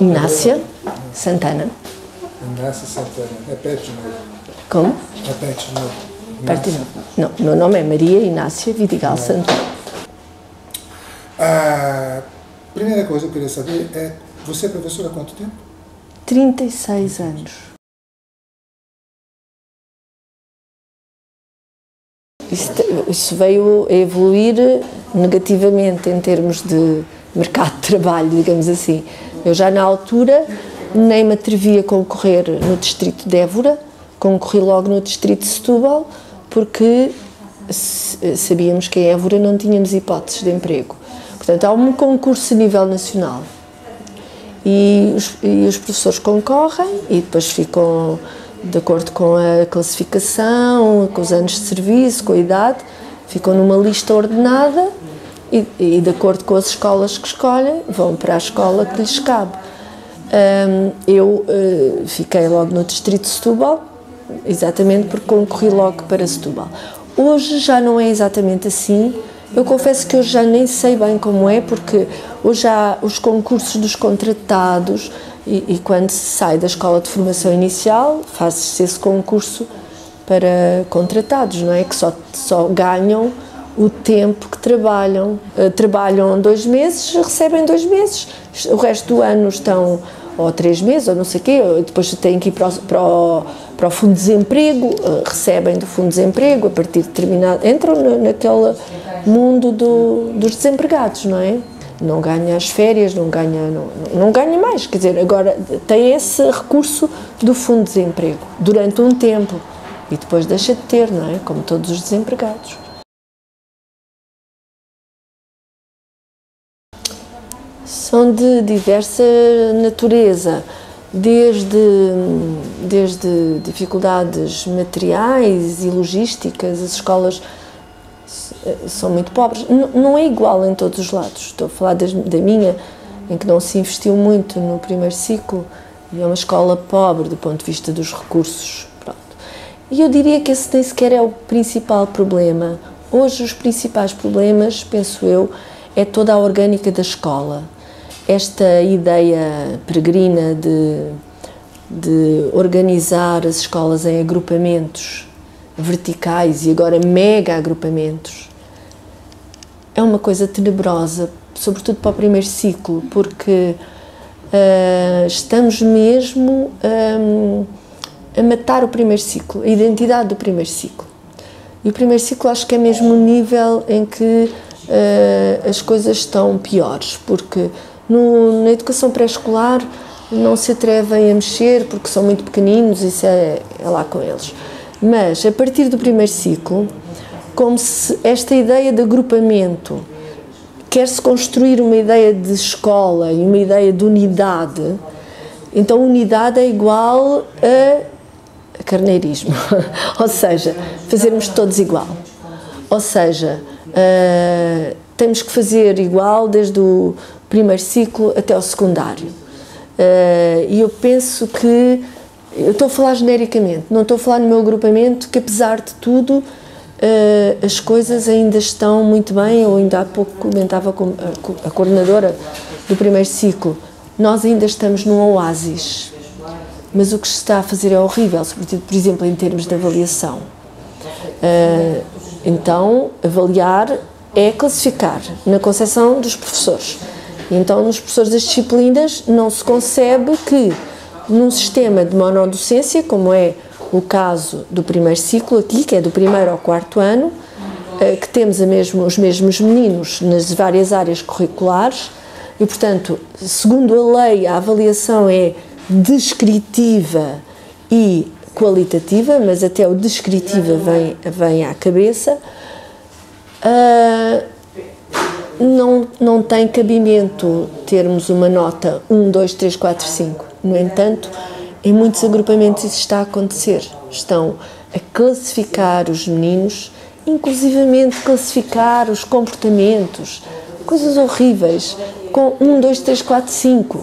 Inácia Santana. Inácia Santana. Repete de novo. Como? Repete de novo. Repete de novo. Não, meu nome é Maria Inácia Vidigal Santana. A primeira coisa que eu queria saber é, você é professora há quanto tempo? 36 anos. Isso veio a evoluir negativamente em termos de mercado de trabalho, digamos assim. Eu já na altura nem me atrevi a concorrer no distrito de Évora, concorri logo no distrito de Setúbal, porque sabíamos que em Évora não tínhamos hipóteses de emprego. Portanto, há um concurso a nível nacional e os professores concorrem e depois ficam de acordo com a classificação, com os anos de serviço, com a idade, ficam numa lista ordenada e de acordo com as escolas que escolhem, vão para a escola que lhes cabe. Eu fiquei logo no distrito de Setúbal, exatamente porque concorri logo para Setúbal. Hoje já não é exatamente assim. Eu confesso que hoje já nem sei bem como é, porque hoje há os concursos dos contratados e quando se sai da escola de formação inicial faz-se esse concurso para contratados, não é? Que só ganham o tempo que trabalham. Trabalham 2 meses, recebem 2 meses, o resto do ano estão ou 3 meses, ou não sei o quê, depois têm que ir para o Fundo de Desemprego, recebem do Fundo de Desemprego, a partir de determinado... entram naquele mundo dos desempregados, não é? Não ganha as férias, não ganha mais, quer dizer, agora tem esse recurso do Fundo de Desemprego durante um tempo e depois deixa de ter, não é? Como todos os desempregados. São de diversa natureza, desde dificuldades materiais e logísticas. As escolas são muito pobres, não é igual em todos os lados. Estou a falar da minha, em que não se investiu muito no primeiro ciclo, e é uma escola pobre do ponto de vista dos recursos. Pronto. E eu diria que esse nem sequer é o principal problema. Hoje os principais problemas, penso eu, é toda a orgânica da escola. Esta ideia peregrina de organizar as escolas em agrupamentos verticais e agora mega agrupamentos é uma coisa tenebrosa, sobretudo para o primeiro ciclo, porque estamos mesmo a matar o primeiro ciclo, a identidade do primeiro ciclo. E o primeiro ciclo acho que é mesmo o nível em que as coisas estão piores, porque na educação pré-escolar não se atrevem a mexer porque são muito pequeninos, isso é lá com eles. Mas a partir do primeiro ciclo, como se esta ideia de agrupamento, quer-se construir uma ideia de escola e uma ideia de unidade, então unidade é igual a carneirismo, ou seja, fazermos todos igual, ou seja, temos que fazer igual desde o primeiro ciclo até o secundário. E eu penso que, eu estou a falar genericamente, não estou a falar no meu agrupamento, que apesar de tudo as coisas ainda estão muito bem. Eu ainda há pouco comentava com a coordenadora do primeiro ciclo, nós ainda estamos num oásis, mas o que se está a fazer é horrível, sobretudo, por exemplo, em termos de avaliação. Então, avaliar é classificar, na concepção dos professores. Então, nos professores das disciplinas, não se concebe que, num sistema de monodocência, como é o caso do primeiro ciclo aqui, que é do 1º ao 4º ano, que temos os mesmos meninos nas várias áreas curriculares e, portanto, segundo a lei, a avaliação é descritiva e qualitativa, mas até o descritiva vem à cabeça. Não tem cabimento termos uma nota 1, 2, 3, 4, 5. No entanto, em muitos agrupamentos isso está a acontecer. Estão a classificar os meninos, inclusivamente classificar os comportamentos, coisas horríveis, com 1, 2, 3, 4, 5.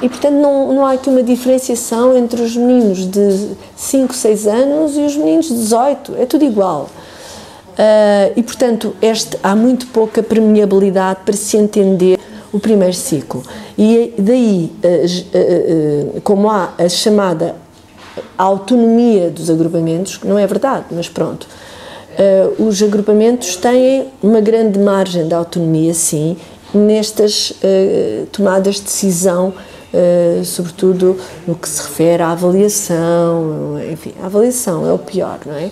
E, portanto, não há aqui uma diferenciação entre os meninos de 5, 6 anos e os meninos de 18. É tudo igual. E, portanto, há muito pouca permeabilidade para se entender o primeiro ciclo. E daí, como há a chamada autonomia dos agrupamentos, que não é verdade, mas pronto, os agrupamentos têm uma grande margem de autonomia, sim, nestas tomadas de decisão, sobretudo no que se refere à avaliação. Enfim, a avaliação é o pior, não é?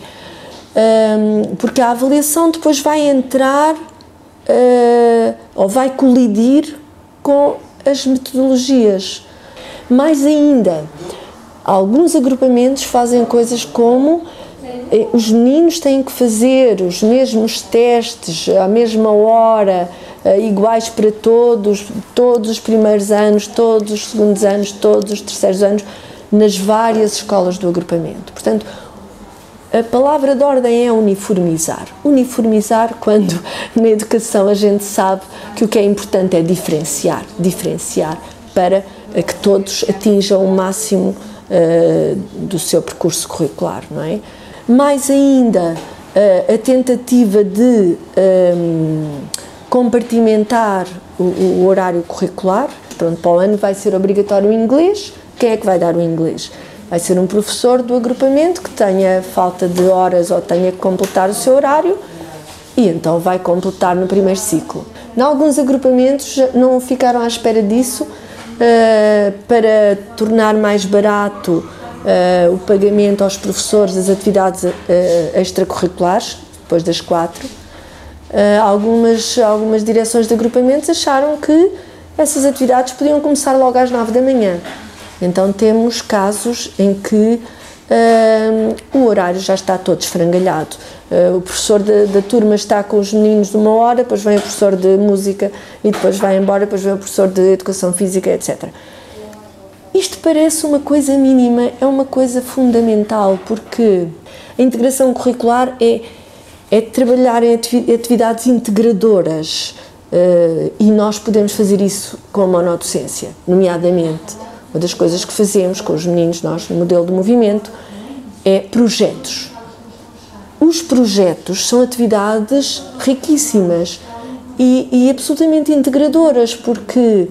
Porque a avaliação depois vai entrar ou vai colidir com as metodologias. Mais ainda, alguns agrupamentos fazem coisas como os meninos têm que fazer os mesmos testes à mesma hora, iguais para todos os primeiros anos, todos os segundos anos, todos os terceiros anos, nas várias escolas do agrupamento. Portanto, a palavra de ordem é uniformizar. Uniformizar quando na educação a gente sabe que o que é importante é diferenciar para que todos atinjam o máximo do seu percurso curricular, não é? Mais ainda, a tentativa de compartimentar o horário curricular. Pronto, para o ano vai ser obrigatório o inglês. Quem é que vai dar o inglês? Vai ser um professor do agrupamento que tenha falta de horas ou tenha que completar o seu horário e então vai completar no primeiro ciclo. Em alguns agrupamentos não ficaram à espera disso para tornar mais barato o pagamento aos professores das atividades extracurriculares, depois das 4. Algumas direções de agrupamentos acharam que essas atividades podiam começar logo às 9 da manhã. Então temos casos em que o horário já está todo esfrangalhado. O professor da turma está com os meninos de 1 hora, depois vem o professor de música e depois vai embora, depois vem o professor de educação física, etc. Isto parece uma coisa mínima, é uma coisa fundamental, porque a integração curricular é trabalhar em atividades integradoras e nós podemos fazer isso com a monodocência, nomeadamente. Uma das coisas que fazemos com os meninos, nós, no modelo de movimento, é projetos. Os projetos são atividades riquíssimas e absolutamente integradoras, porque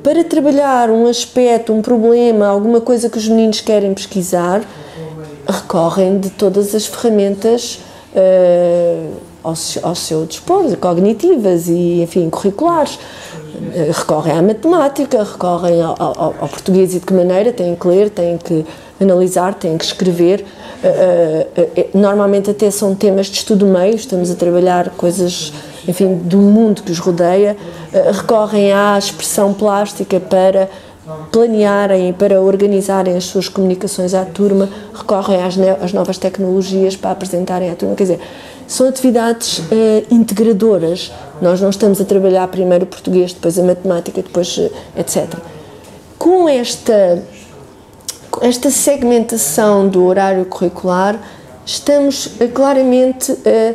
para trabalhar um aspecto, um problema, alguma coisa que os meninos querem pesquisar, recorrem de todas as ferramentas ao seu dispor, cognitivas e, enfim, curriculares. Recorrem à matemática, recorrem ao português e de que maneira, têm que ler, têm que analisar, têm que escrever. Normalmente até são temas de estudo meio, estamos a trabalhar coisas, enfim, do mundo que os rodeia. Recorrem à expressão plástica para planearem e para organizarem as suas comunicações à turma, recorrem às novas tecnologias para apresentarem à turma. Quer dizer, são atividades integradoras. Nós não estamos a trabalhar primeiro o português, depois a matemática, depois etc. Com esta segmentação do horário curricular, estamos claramente a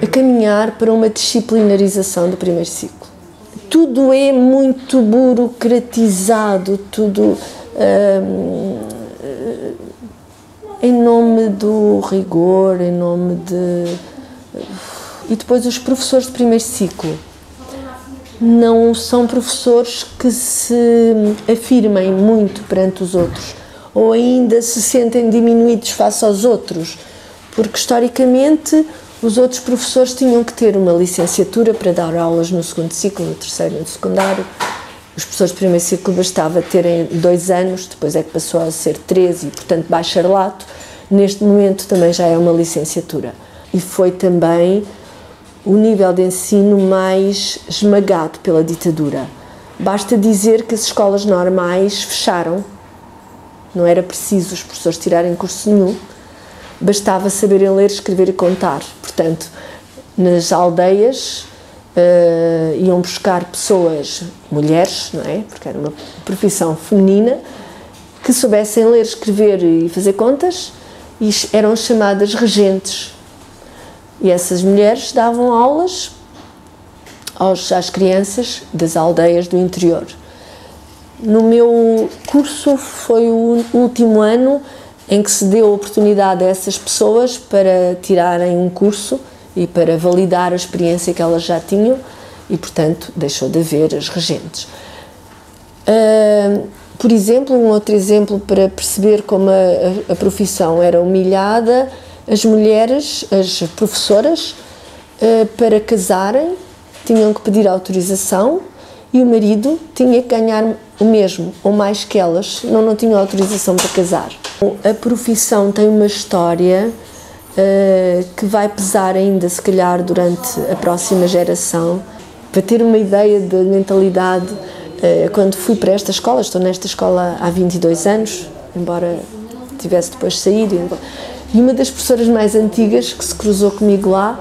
caminhar para uma disciplinarização do primeiro ciclo. Tudo é muito burocratizado, tudo em nome do rigor, em nome de... E depois os professores de primeiro ciclo não são professores que se afirmem muito perante os outros, ou ainda se sentem diminuídos face aos outros, porque historicamente os outros professores tinham que ter uma licenciatura para dar aulas no segundo ciclo, no terceiro e no secundário. Os professores de primeiro ciclo bastava terem 2 anos, depois é que passou a ser 3 e, portanto, bacharelato. Neste momento também já é uma licenciatura. E foi também o nível de ensino mais esmagado pela ditadura. Basta dizer que as escolas normais fecharam, não era preciso os professores tirarem curso nenhum, bastava saberem ler, escrever e contar. Portanto, nas aldeias iam buscar pessoas, mulheres, não é? Porque era uma profissão feminina, que soubessem ler, escrever e fazer contas, e eram chamadas regentes. E essas mulheres davam aulas às crianças das aldeias do interior. No meu curso foi o último ano em que se deu a oportunidade a essas pessoas para tirarem um curso e para validar a experiência que elas já tinham, e, portanto, deixou de haver as regentes. Por exemplo, um outro exemplo para perceber como a profissão era humilhada, as mulheres, as professoras, para casarem, tinham que pedir autorização e o marido tinha que ganhar o mesmo ou mais que elas, não tinham autorização para casar. A profissão tem uma história que vai pesar ainda, se calhar, durante a próxima geração. Para ter uma ideia da mentalidade, quando fui para esta escola, estou nesta escola há 22 anos, embora tivesse depois saído, e uma das professoras mais antigas que se cruzou comigo lá,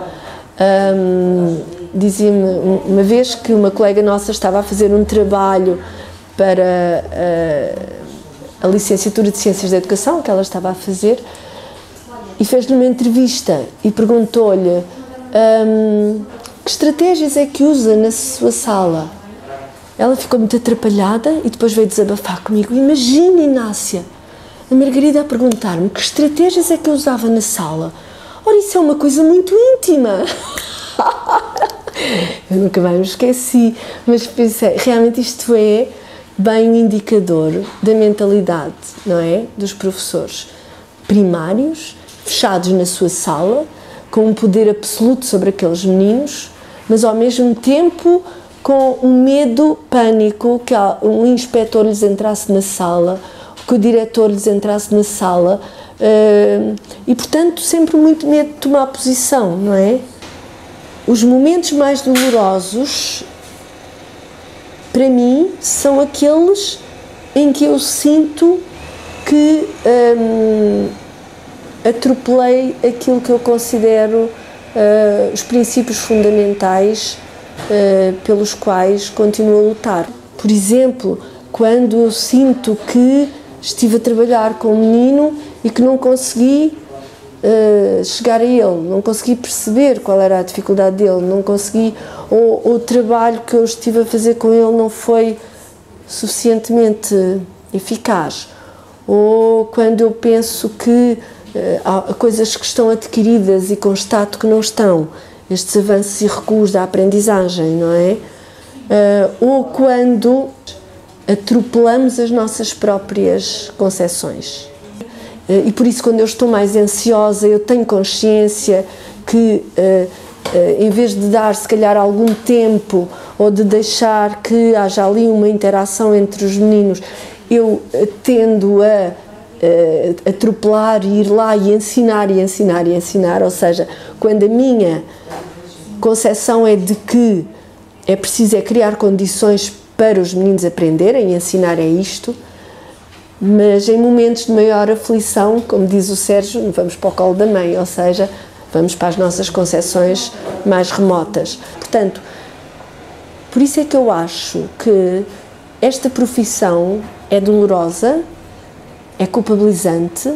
dizia-me uma vez que uma colega nossa estava a fazer um trabalho para a licenciatura de Ciências da Educação, que ela estava a fazer, e fez-lhe uma entrevista e perguntou-lhe que estratégias é que usa na sua sala. Ela ficou muito atrapalhada e depois veio desabafar comigo. Imagina, Inácia, a Margarida a perguntar-me que estratégias é que eu usava na sala. Ora, isso é uma coisa muito íntima. Eu nunca mais me esqueci, mas pensei, realmente isto é bem um indicador da mentalidade, não é? Dos professores primários, fechados na sua sala, com um poder absoluto sobre aqueles meninos, mas ao mesmo tempo com um medo, pânico, que um inspetor lhes entrasse na sala, que o diretor lhes entrasse na sala, e portanto sempre muito medo de tomar posição, não é? Os momentos mais dolorosos, para mim, são aqueles em que eu sinto que atropelei aquilo que eu considero os princípios fundamentais pelos quais continuo a lutar. Por exemplo, quando eu sinto que estive a trabalhar com um menino e que não consegui chegar a ele, não consegui perceber qual era a dificuldade dele, não consegui, ou o trabalho que eu estive a fazer com ele não foi suficientemente eficaz, ou quando eu penso que há coisas que estão adquiridas e constato que não estão, estes avanços e recuos da aprendizagem, não é? Ou quando atropelamos as nossas próprias concepções. E por isso, quando eu estou mais ansiosa, eu tenho consciência que, em vez de dar, se calhar, algum tempo ou de deixar que haja ali uma interação entre os meninos, eu tendo a atropelar e ir lá e ensinar, ou seja, quando a minha concepção é de que é preciso criar condições para os meninos aprenderem e ensinarem isto, mas em momentos de maior aflição, como diz o Sérgio, vamos para o colo da mãe, ou seja, vamos para as nossas concepções mais remotas. Portanto, por isso é que eu acho que esta profissão é dolorosa, é culpabilizante,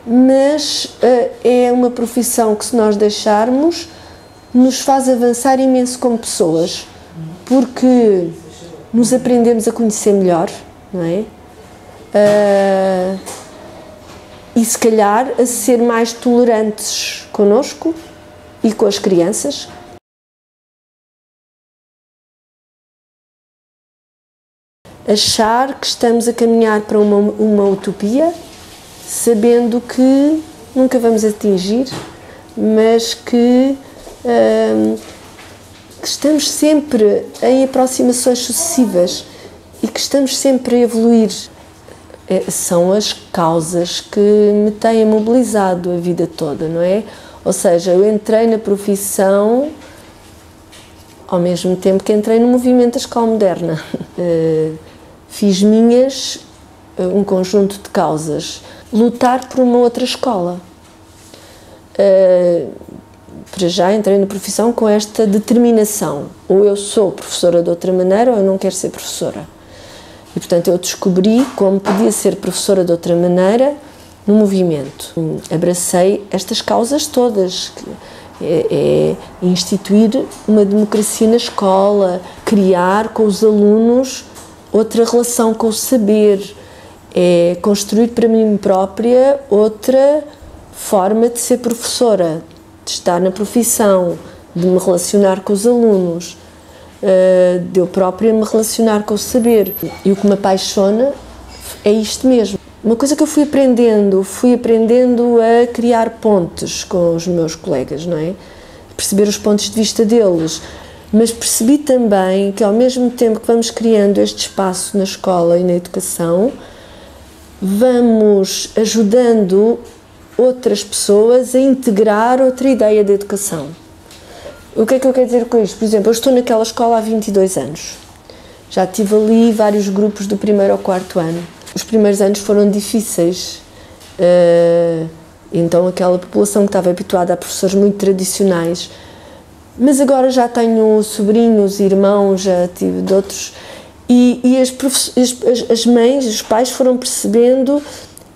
mas é uma profissão que, se nós deixarmos, nos faz avançar imenso como pessoas, porque nos aprendemos a conhecer melhor, não é? E se calhar a ser mais tolerantes connosco e com as crianças. Achar que estamos a caminhar para uma utopia, sabendo que nunca vamos atingir, mas que estamos sempre em aproximações sucessivas e que estamos sempre a evoluir. São as causas que me têm mobilizado a vida toda, não é? Ou seja, eu entrei na profissão ao mesmo tempo que entrei no movimento da escola moderna. Fiz minhas um conjunto de causas. Lutar por uma outra escola. Para já entrei na profissão com esta determinação. Ou eu sou professora de outra maneira ou eu não quero ser professora. E, portanto, eu descobri como podia ser professora de outra maneira no movimento. Abracei estas causas todas, é instituir uma democracia na escola, criar com os alunos outra relação com o saber, é construir para mim própria outra forma de ser professora, de estar na profissão, de me relacionar com os alunos. de eu própria me relacionar com o saber. E o que me apaixona é isto mesmo. Uma coisa que eu fui aprendendo a criar pontes com os meus colegas, não é? Perceber os pontos de vista deles, mas percebi também que ao mesmo tempo que vamos criando este espaço na escola e na educação, vamos ajudando outras pessoas a integrar outra ideia de educação. O que é que eu quero dizer com isto? Por exemplo, eu estou naquela escola há 22 anos. Já tive ali vários grupos do 1º ao 4º ano. Os primeiros anos foram difíceis, então aquela população que estava habituada a professores muito tradicionais, mas agora já tenho sobrinhos, irmãos, já tive de outros, e as mães, os pais foram percebendo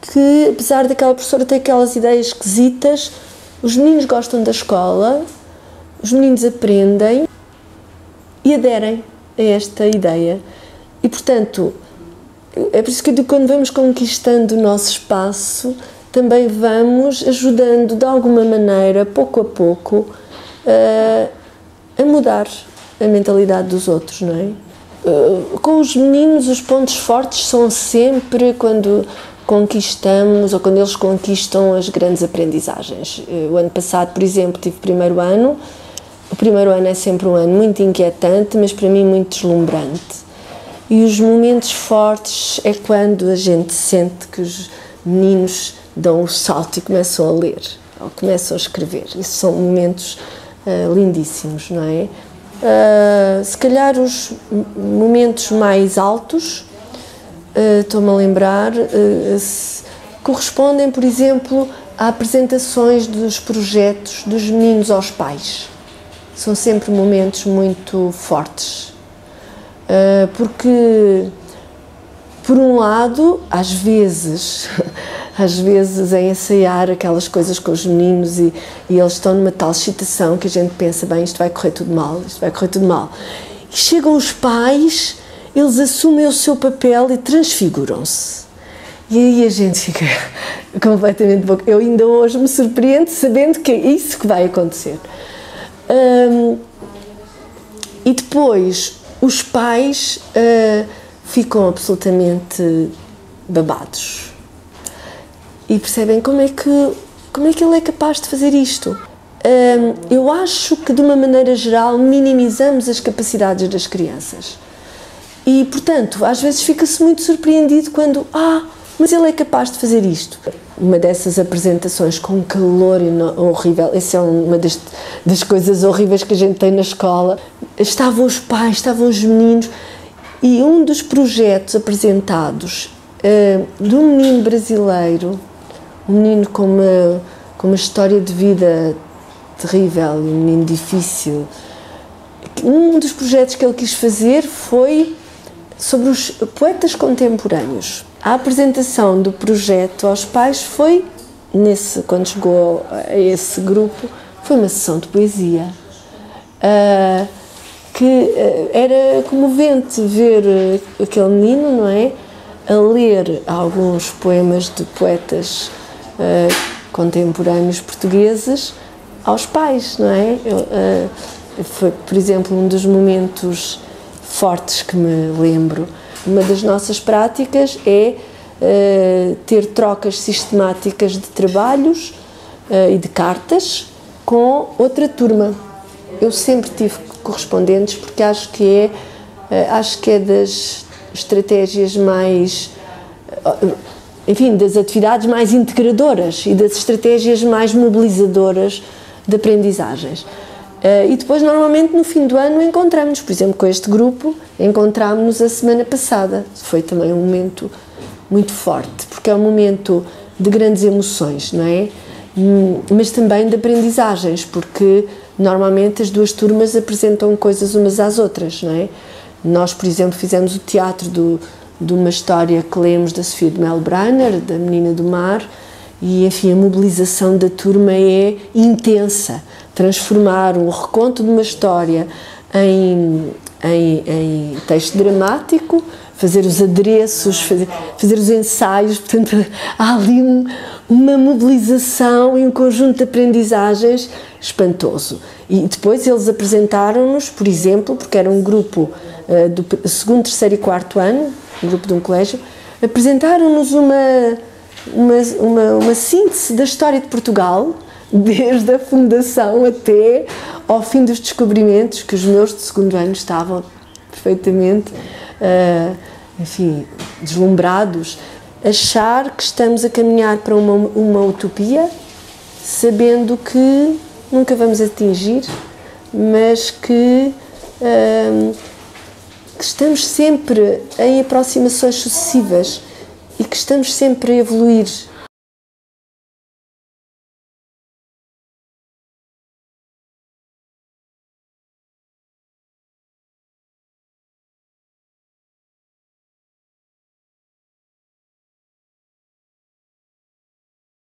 que, apesar daquela professora ter aquelas ideias esquisitas, os meninos gostam da escola, os meninos aprendem e aderem a esta ideia. E, portanto, é por isso que eu digo que quando vamos conquistando o nosso espaço, também vamos ajudando de alguma maneira, pouco a pouco, a mudar a mentalidade dos outros, não é? Com os meninos, os pontos fortes são sempre quando conquistamos ou quando eles conquistam as grandes aprendizagens. O ano passado, por exemplo, tive 1º ano. O 1º ano é sempre um ano muito inquietante, mas para mim muito deslumbrante. E os momentos fortes é quando a gente sente que os meninos dão o salto e começam a ler, ou começam a escrever. Isso são momentos lindíssimos, não é? Se calhar os momentos mais altos, estou-me a lembrar, correspondem, por exemplo, a apresentações dos projetos dos meninos aos pais. São sempre momentos muito fortes. Porque, por um lado, às vezes é ensaiar aquelas coisas com os meninos e eles estão numa tal excitação que a gente pensa, bem, isto vai correr tudo mal, isto vai correr tudo mal. E chegam os pais, eles assumem o seu papel e transfiguram-se. E aí a gente fica completamente boca. Eu ainda hoje me surpreendo sabendo que é isso que vai acontecer. E depois os pais ficam absolutamente babados e percebem como é que ele é capaz de fazer isto. Eu acho que, de uma maneira geral, minimizamos as capacidades das crianças e, portanto, às vezes fica-se muito surpreendido quando mas ele é capaz de fazer isto. Uma dessas apresentações com calor horrível, essa é uma das coisas horríveis que a gente tem na escola. Estavam os pais, estavam os meninos, e um dos projetos apresentados de um menino brasileiro, um menino com uma história de vida terrível, um menino difícil. Um dos projetos que ele quis fazer foi sobre os poetas contemporâneos. A apresentação do projeto aos pais foi, quando chegou a esse grupo, foi uma sessão de poesia. Que era comovente ver aquele menino, não é? A ler alguns poemas de poetas contemporâneos portugueses aos pais, não é? Foi, por exemplo, um dos momentos fortes que me lembro. Uma das nossas práticas é ter trocas sistemáticas de trabalhos e de cartas com outra turma. Eu sempre tive correspondentes porque acho que é das estratégias mais, enfim, das atividades mais integradoras e das estratégias mais mobilizadoras de aprendizagens. E depois, normalmente, no fim do ano, encontramos-nos. Por exemplo, com este grupo, encontrámos-nos a semana passada. Foi também um momento muito forte, porque é um momento de grandes emoções, não é? Mas também de aprendizagens, porque normalmente as duas turmas apresentam coisas umas às outras, não é? Nós, por exemplo, fizemos o teatro de uma história que lemos da Sofia de Melbrenner, da Menina do Mar, e, enfim, a mobilização da turma é intensa. Transformar o reconto de uma história em texto dramático, fazer os adereços, fazer os ensaios. Portanto, há ali uma mobilização e um conjunto de aprendizagens espantoso. E depois eles apresentaram-nos, por exemplo, porque era um grupo do 2º, 3º e 4º ano, um grupo de um colégio, apresentaram-nos uma síntese da história de Portugal, desde a fundação até ao fim dos descobrimentos, que os meus de 2º ano estavam perfeitamente, enfim, deslumbrados. Achar que estamos a caminhar para uma utopia, sabendo que nunca vamos atingir, mas que estamos sempre em aproximações sucessivas e que estamos sempre a evoluir.